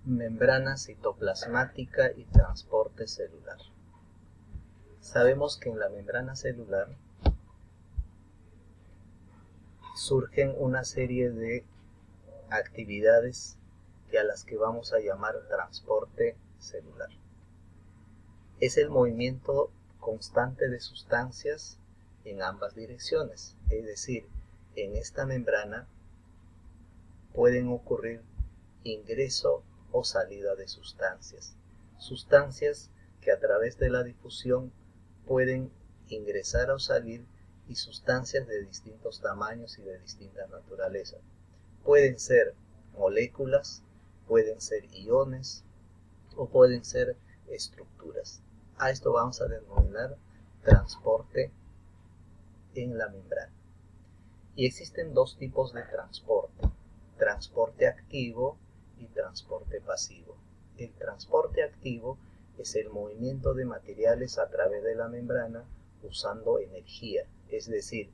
Membrana citoplasmática y transporte celular. Sabemos que en la membrana celular surgen una serie de actividades a las que vamos a llamar transporte celular. Es el movimiento constante de sustancias en ambas direcciones, es decir, en esta membrana pueden ocurrir ingreso o salida de sustancias que a través de la difusión pueden ingresar o salir, y sustancias de distintos tamaños y de distintas naturalezas. Pueden ser moléculas, pueden ser iones o pueden ser estructuras. A esto vamos a denominar transporte en la membrana. Y existen dos tipos de transporte activo y transporte pasivo. El transporte activo es el movimiento de materiales a través de la membrana usando energía, es decir,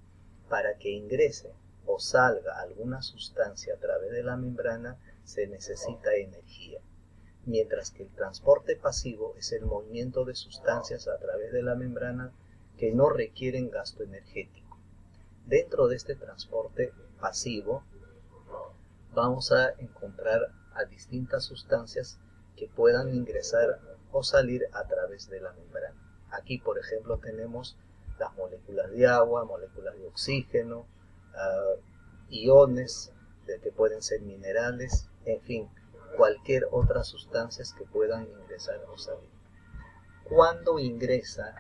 para que ingrese o salga alguna sustancia a través de la membrana se necesita energía, mientras que el transporte pasivo es el movimiento de sustancias a través de la membrana que no requieren gasto energético. Dentro de este transporte pasivo vamos a encontrar a distintas sustancias que puedan ingresar o salir a través de la membrana. Aquí, por ejemplo, tenemos las moléculas de agua, moléculas de oxígeno, iones, que pueden ser minerales, en fin, cualquier otra sustancias que puedan ingresar o salir. ¿Cuándo ingresa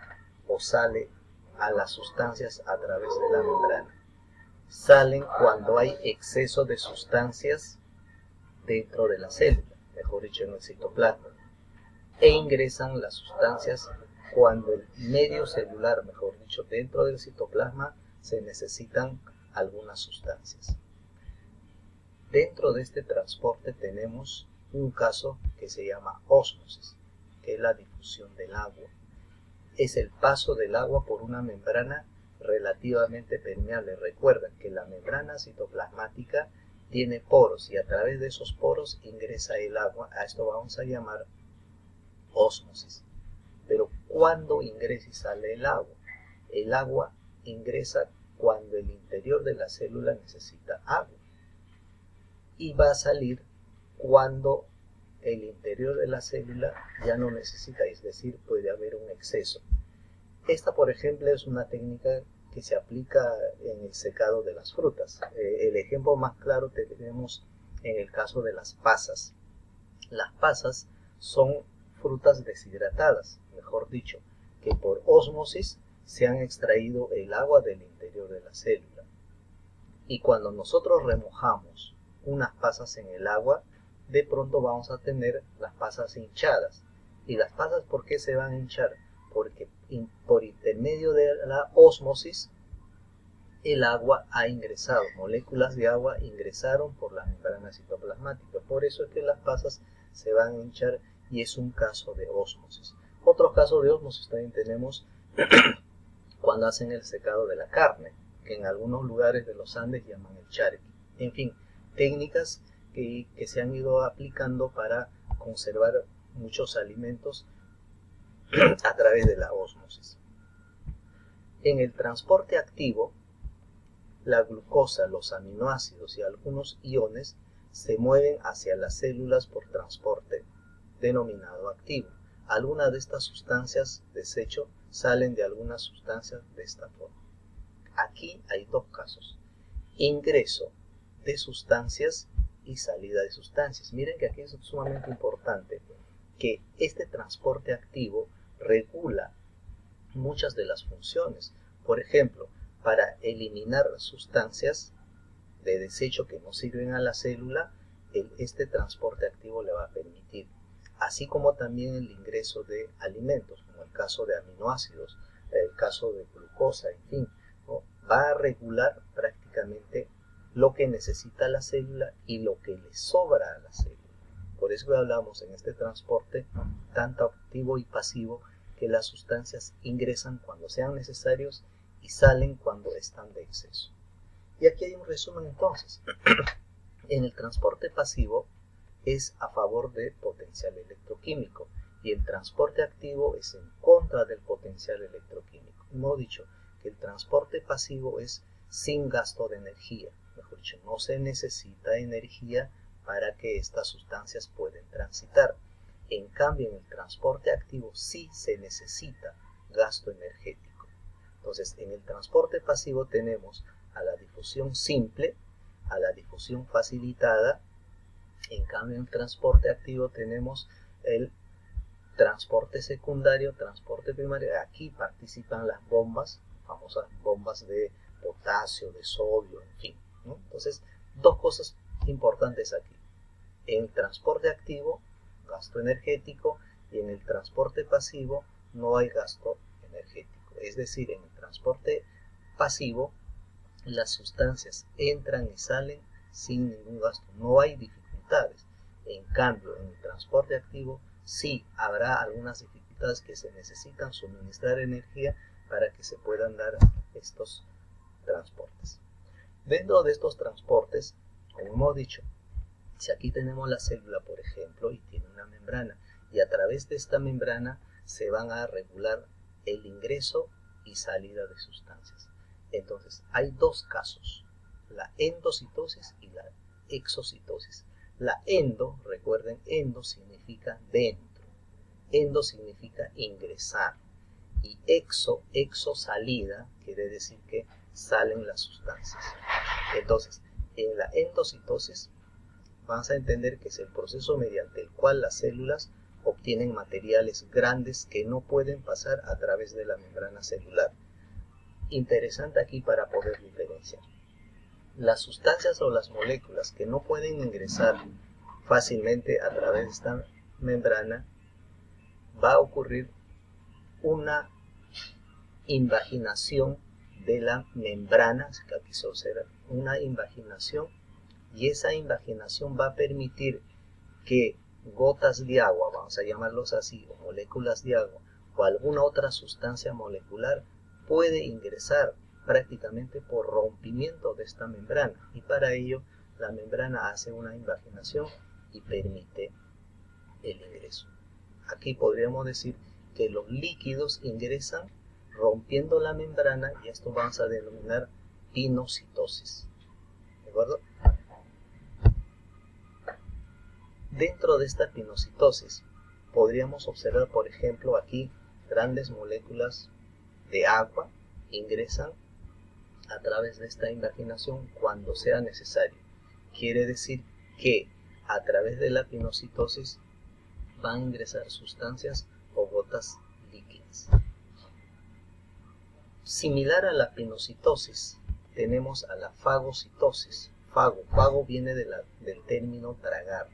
o sale a las sustancias a través de la membrana? Salen cuando hay exceso de sustancias dentro de la célula, mejor dicho en el citoplasma, e ingresan las sustancias cuando el medio celular, mejor dicho dentro del citoplasma, se necesitan algunas sustancias. Dentro de este transporte tenemos un caso que se llama ósmosis, que es la difusión del agua. Es el paso del agua por una membrana relativamente permeable. Recuerden que la membrana citoplasmática tiene poros y a través de esos poros ingresa el agua. A esto vamos a llamar ósmosis. Pero ¿cuándo ingresa y sale el agua? El agua ingresa cuando el interior de la célula necesita agua, y va a salir cuando el interior de la célula ya no necesita, es decir, puede haber un exceso. Esta, por ejemplo, es una técnica que se aplica en el secado de las frutas. El ejemplo más claro que tenemos en el caso de las pasas. Las pasas son frutas deshidratadas, mejor dicho, que por ósmosis se han extraído el agua del interior de la célula. Y cuando nosotros remojamos unas pasas en el agua, de pronto vamos a tener las pasas hinchadas. ¿Y las pasas por qué se van a hinchar? Porque por intermedio de la ósmosis el agua ha ingresado, moléculas de agua ingresaron por la membrana citoplasmática. Por eso es que las pasas se van a hinchar y es un caso de ósmosis. Otros casos de ósmosis también tenemos cuando hacen el secado de la carne, que en algunos lugares de los Andes llaman el charqui. En fin, técnicas que se han ido aplicando para conservar muchos alimentos a través de la ósmosis. En el transporte activo, la glucosa, los aminoácidos y algunos iones se mueven hacia las células por transporte denominado activo. Algunas de estas sustancias desecho salen de algunas sustancias de esta forma. Aquí hay dos casos: ingreso de sustancias y salida de sustancias. Miren que aquí es sumamente importante que este transporte activo regula muchas de las funciones. Por ejemplo, para eliminar sustancias de desecho que no sirven a la célula, este transporte activo le va a permitir, así como también el ingreso de alimentos, como el caso de aminoácidos, el caso de glucosa, en fin, ¿no? Va a regular prácticamente lo que necesita la célula y lo que le sobra a la célula. Por eso hablamos en este transporte tanto activo y pasivo, que las sustancias ingresan cuando sean necesarios y salen cuando están de exceso. Y aquí hay un resumen entonces. En el transporte pasivo, es a favor del potencial electroquímico y el transporte activo es en contra del potencial electroquímico. Hemos dicho que el transporte pasivo es sin gasto de energía, mejor dicho, no se necesita energía para que estas sustancias puedan transitar. En cambio, en el transporte activo sí se necesita gasto energético. Entonces, en el transporte pasivo tenemos a la difusión simple, a la difusión facilitada. En cambio, en el transporte activo tenemos el transporte secundario, transporte primario. Aquí participan las bombas, famosas bombas de potasio, de sodio, en fin, ¿no? Entonces, dos cosas importantes aquí. En el transporte activo, gasto energético, y en el transporte pasivo no hay gasto energético. Es decir, en el transporte pasivo las sustancias entran y salen sin ningún gasto, no hay dificultades. En cambio, en el transporte activo sí habrá algunas dificultades, que se necesitan suministrar energía para que se puedan dar estos transportes. Dentro de estos transportes, como hemos dicho, si aquí tenemos la célula, por ejemplo, y tiene una membrana, y a través de esta membrana se van a regular el ingreso y salida de sustancias. Entonces, hay dos casos, la endocitosis y la exocitosis. La endo, recuerden, endo significa dentro, endo significa ingresar, y exo salida, quiere decir que salen las sustancias. Entonces, en la endocitosis vamos a entender que es el proceso mediante el cual las células obtienen materiales grandes que no pueden pasar a través de la membrana celular. Interesante aquí para poder diferenciar. Las sustancias o las moléculas que no pueden ingresar fácilmente a través de esta membrana, va a ocurrir una invaginación de la membrana, que aquí se observa una invaginación, y esa invaginación va a permitir que gotas de agua, vamos a llamarlos así, o moléculas de agua, o alguna otra sustancia molecular puede ingresar prácticamente por rompimiento de esta membrana, y para ello la membrana hace una invaginación y permite el ingreso. Aquí podríamos decir que los líquidos ingresan rompiendo la membrana, y esto vamos a denominar pinocitosis. ¿De acuerdo? Dentro de esta pinocitosis podríamos observar, por ejemplo, aquí grandes moléculas de agua ingresan a través de esta invaginación cuando sea necesario. Quiere decir que a través de la pinocitosis van a ingresar sustancias o gotas líquidas. Similar a la pinocitosis, tenemos a la fagocitosis. Fago viene del término tragar.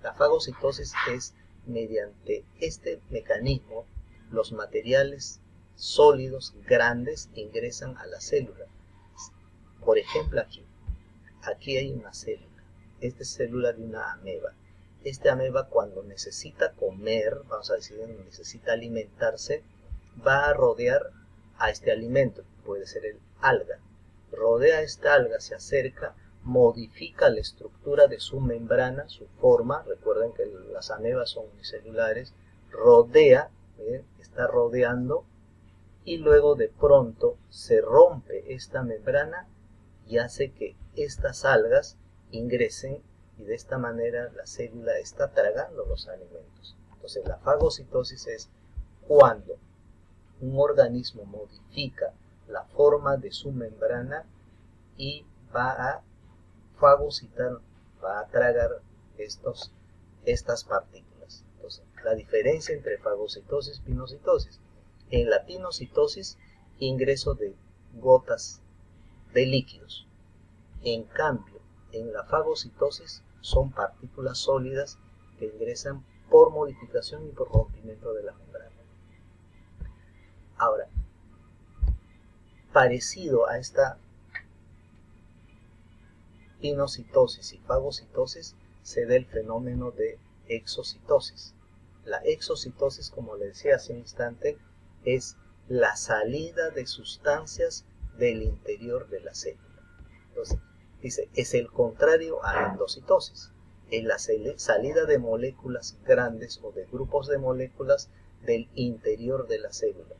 La fagocitosis es mediante este mecanismo los materiales sólidos grandes ingresan a la célula. Por ejemplo, aquí hay una célula. Esta es célula de una ameba. Esta ameba, cuando necesita comer, vamos a decir, necesita alimentarse, va a rodear a este alimento, puede ser el alga. Rodea esta alga, se acerca, modifica la estructura de su membrana, su forma. Recuerden que las amebas son unicelulares. Rodea, está rodeando, y luego de pronto se rompe esta membrana y hace que estas algas ingresen, y de esta manera la célula está tragando los alimentos. Entonces, la fagocitosis es cuando un organismo modifica la forma de su membrana y va a fagocitar, va a tragar estas partículas. Entonces, la diferencia entre fagocitosis y pinocitosis: en la pinocitosis, ingreso de gotas de líquidos. En cambio, en la fagocitosis son partículas sólidas que ingresan por modificación y por rompimiento de la membrana. Ahora, parecido a esta pinocitosis y fagocitosis, se da el fenómeno de exocitosis. La exocitosis, como le decía hace un instante, es la salida de sustancias del interior de la célula. Entonces, dice, es el contrario a la endocitosis. en la salida de moléculas grandes o de grupos de moléculas del interior de la célula,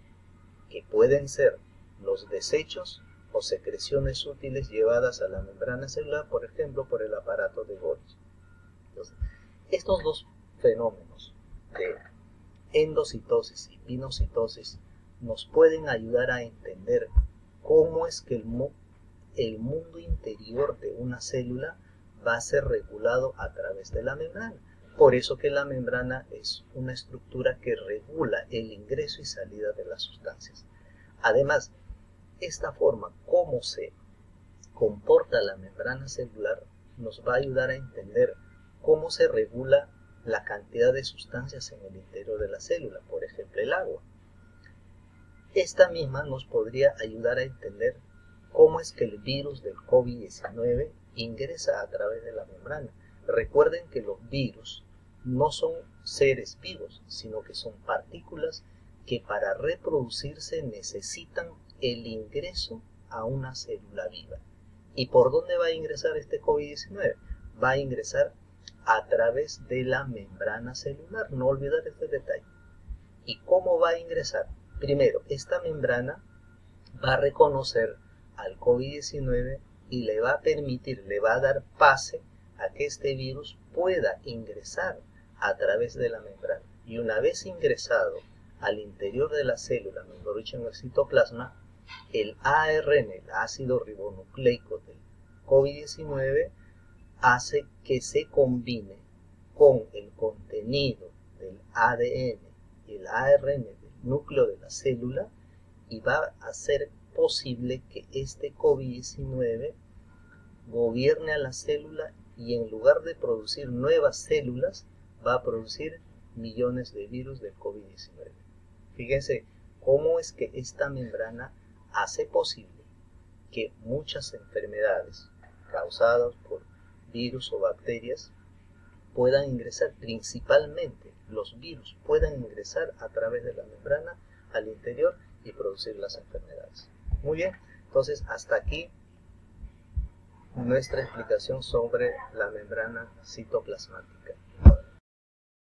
que pueden ser los desechos o secreciones útiles llevadas a la membrana celular, por ejemplo, por el aparato de Golgi. Entonces, estos dos fenómenos de endocitosis y pinocitosis nos pueden ayudar a entender cómo es que el mundo interior de una célula va a ser regulado a través de la membrana. Por eso que la membrana es una estructura que regula el ingreso y salida de las sustancias. Además, esta forma, cómo se comporta la membrana celular, nos va a ayudar a entender cómo se regula la cantidad de sustancias en el interior de la célula, por ejemplo el agua. Esta misma nos podría ayudar a entender cómo es que el virus del COVID-19 ingresa a través de la membrana. Recuerden que los virus no son seres vivos, sino que son partículas que para reproducirse necesitan el ingreso a una célula viva. ¿Y por dónde va a ingresar este COVID-19? Va a ingresar a través de la membrana celular, no olvidar este detalle. ¿Y cómo va a ingresar? Primero, esta membrana va a reconocer al COVID-19 y le va a permitir, le va a dar pase a que este virus pueda ingresar a través de la membrana. Y una vez ingresado al interior de la célula, mejor dicho en el citoplasma, el ARN, el ácido ribonucleico del COVID-19, hace que se combine con el contenido del ADN y el ARN del núcleo de la célula y va a hacer posible que este COVID-19 gobierne a la célula y en lugar de producir nuevas células, va a producir millones de virus del COVID-19. Fíjense cómo es que esta membrana hace posible que muchas enfermedades causadas por virus o bacterias puedan ingresar, principalmente los virus puedan ingresar a través de la membrana al interior y producir las enfermedades. Muy bien, entonces hasta aquí nuestra explicación sobre la membrana citoplasmática.